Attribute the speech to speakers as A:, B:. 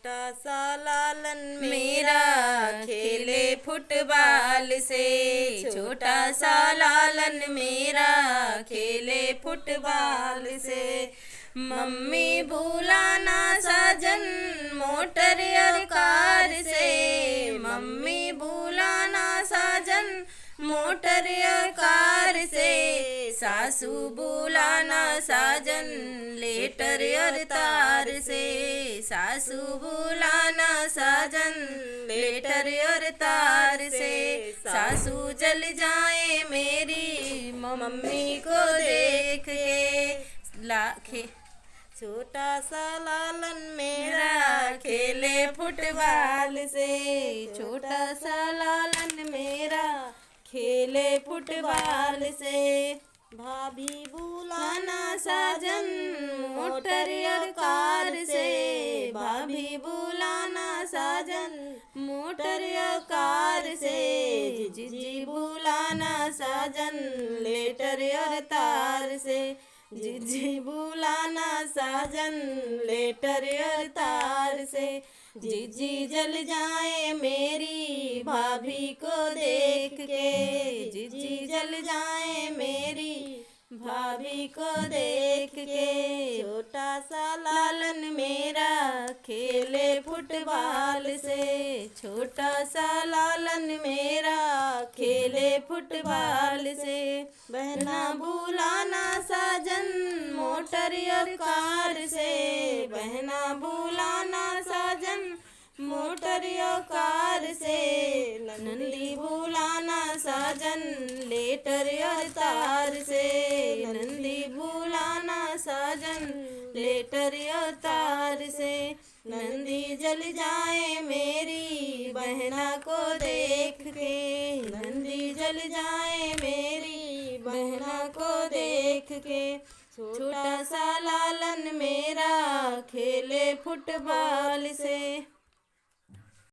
A: छोटा सा लालन मेरा खेले फुटबॉल से। छोटा सा लालन मेरा खेले फुटबॉल से। मम्मी भूलाना साजन मोटर और कार से। मम्मी भूलाना साजन मोटर और कार से। सासू बुलाना साजन लेटर और तार से। सासू बुलाना साजन लेटर और तार से। सासू जल जाए मेरी मम्मी को देख के लाखे। छोटा सा लालन मेरा खेले फुटबॉल से। छोटा सा लालन मेरा खेले फुटबॉल से। भाभी बुलाना साजन मोटर और कार से। भाभी बुलाना साजन मोटर और कार से। जीजी बुलाना साजन लेटर और तार से। जीजी बुलाना साजन लेटर और तार से। जीजी जल जाए मेरी भाभी को देख के। जीजी जल जाए मेरी भाभी को देख के। छोटा सा लालन मेरा खेले फुटबॉल से। छोटा सा लालन मेरा खेले फुटबॉल से। बहना बुलाना साजन मोटर और कार से। बहना बुलाना साजन मोटर और कार से। नंदी बुलाना साजन लेटर और तार से। नंदी बुलाना साजन लेटर और तार से। नंदी जल जाए मेरी बहना को देख के। नंदी जल जाए मेरी बहना को देख के। छोटा सा लालन मेरा खेले फुटबॉल से।